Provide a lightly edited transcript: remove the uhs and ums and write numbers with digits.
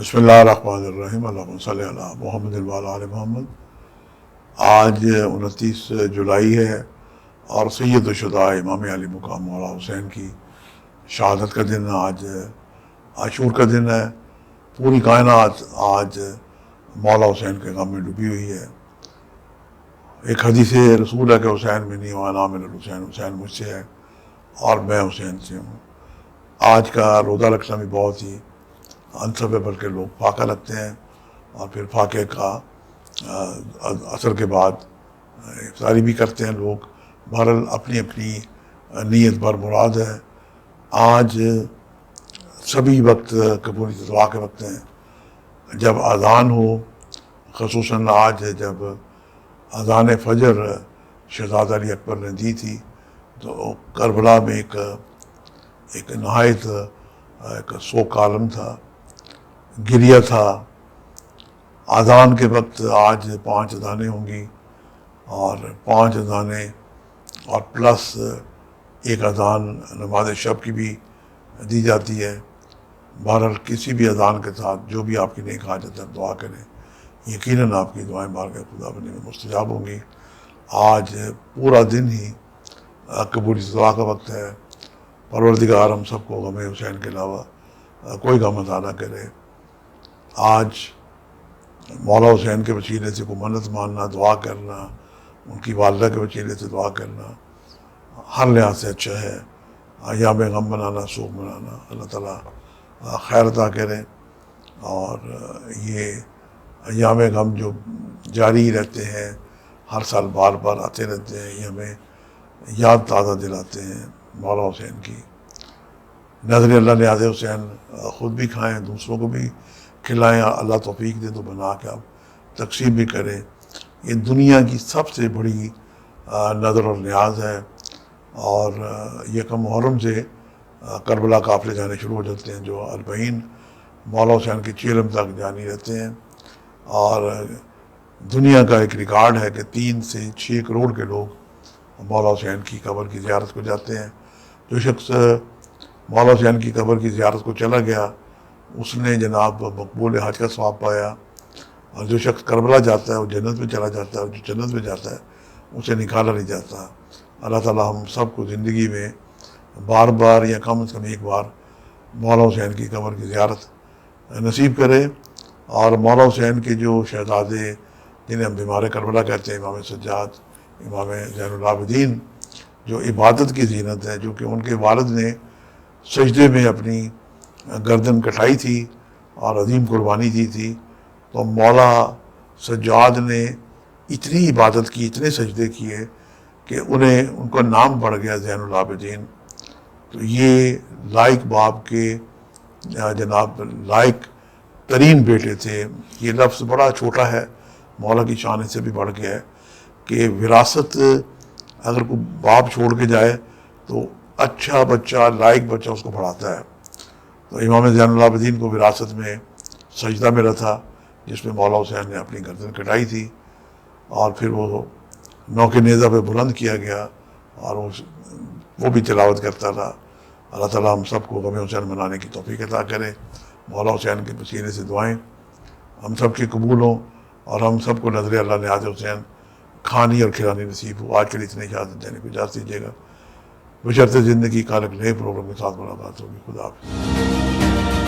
بسم اللہ الرحمن الرحیم، اللہم صلی علی محمد وعلی آل محمد۔ آج 29 جولائی ہے اور سید الشہداء امام علی مقام مولا حسین کی شہادت کا دن، آج عاشور کا دن ہے۔ پوری کائنات آج مولا حسین کے غم میں ڈوبی ہوئی ہے۔ ایک حدیث رسول ہے کہ حسین منی وانا من الحسین، حسین مجھ سے ہے اور میں حسین سے ہوں۔ آج کا روزہ رکھنا بھی بہت ہی انصب ہے، بلکہ لوگ فاقہ رکھتے ہیں اور پھر فاقے کا اثر کے بعد افطاری بھی کرتے ہیں لوگ۔ بہرحال اپنی اپنی نیت بر مراد ہے۔ آج سبھی وقت قبولیت دعا کے وقت ہیں۔ جب اذان ہو، خصوصاً آج جب اذان فجر شہزادہ علی اکبر نے دی تھی، تو کربلا میں ایک نہایت ایک سوگ کا عالم تھا، گریہ تھا۔ اذان کے وقت آج 5 اذانیں ہوں گی اور 5 اذانیں اور پلس ایک اذان نماز شب کی بھی دی جاتی ہے۔ بہرحال کسی بھی اذان کے ساتھ جو بھی آپ کی نیک حاجت ہے دعا کریں، یقیناً آپ کی دعائیں بارگاہ خدا بندی میں مستجاب ہوں گی۔ آج پورا دن ہی قبولیت دعا کا وقت ہے۔ پروردگار ہم سب کو غم حسین کے علاوہ کوئی غم عطا نہ کرے۔ آج مولا حسین کے وسیلے سے کوئی منت ماننا، دعا کرنا، ان کی والدہ کے وسیلے سے دعا کرنا ہر لحاظ سے اچھا ہے۔ ایام غم منانا، سوگ منانا، اللہ تعالیٰ خیر عطا کرے۔ اور یہ ایام غم جو جاری رہتے ہیں، ہر سال بار بار آتے رہتے ہیں، یہ ہمیں یاد تازہ دلاتے ہیں مولا حسین کی۔ نظر اللہ نیاز حسین خود بھی کھائیں، دوسروں کو بھی کھلائیں، اللہ توفیق دے تو بنا کے آپ تقسیم بھی کریں۔ یہ دنیا کی سب سے بڑی نظر اور نیاز ہے۔ اور یکم محرم سے کربلا قافلے جانے شروع ہو جاتے ہیں، جو 40 مولا حسین کے چیلم تک جانی رہتے ہیں۔ اور دنیا کا ایک ریکارڈ ہے کہ 3 سے 6 کروڑ کے لوگ مولا حسین کی قبر کی زیارت کو جاتے ہیں۔ جو شخص مولا حسین کی قبر کی زیارت کو چلا گیا، اس نے جناب مقبول حج کا ثواب پایا، اور جو شخص کربلا جاتا ہے وہ جنت میں چلا جاتا ہے، اور جو جنت میں جاتا ہے اسے نکالا نہیں جاتا۔ اللہ تعالیٰ ہم سب کو زندگی میں بار بار یا کم از کم ایک بار مولا حسین کی قبر کی زیارت نصیب کرے۔ اور مولا حسین کے جو شہزادے جنہیں ہم بیمار کربلا کہتے ہیں، امام سجاد، امام زین العابدین، جو عبادت کی زینت ہے، جو کہ ان کے والد نے سجدے میں اپنی گردن کٹائی تھی اور عظیم قربانی دی تھی، تو مولا سجاد نے اتنی عبادت کی، اتنے سجدے کیے کہ ان کو نام پڑ گیا زین العابدین۔ تو یہ لائق باپ کے جناب لائق ترین بیٹے تھے۔ یہ لفظ بڑا چھوٹا ہے، مولا کی شان سے بھی بڑھ گیا ہے کہ وراثت اگر کوئی باپ چھوڑ کے جائے تو اچھا بچہ، لائق بچہ اس کو پڑھاتا ہے۔ تو امام زین العابدین کو وراثت میں سجدہ ملا تھا، جس میں مولا حسین نے اپنی گردن کٹائی تھی، اور پھر وہ نوک نیزہ پہ بلند کیا گیا اور وہ بھی تلاوت کرتا تھا۔ اللہ تعالیٰ ہم سب کو غم حسین منانے کی توفیق عطا کرے۔ مولا حسین کے وسیلے سے دعائیں ہم سب کی قبول ہوں، اور ہم سب کو نظر اللہ نیاز حسین کھانی اور کھلانی نصیب ہو۔ آج کے لیے اتنی اجازت دینے کو اجازت دیجیے گا، بشرط زندگی کا ایک نئے پروگرام کے ساتھ ملاقات ہوگی۔ خدا حافظ۔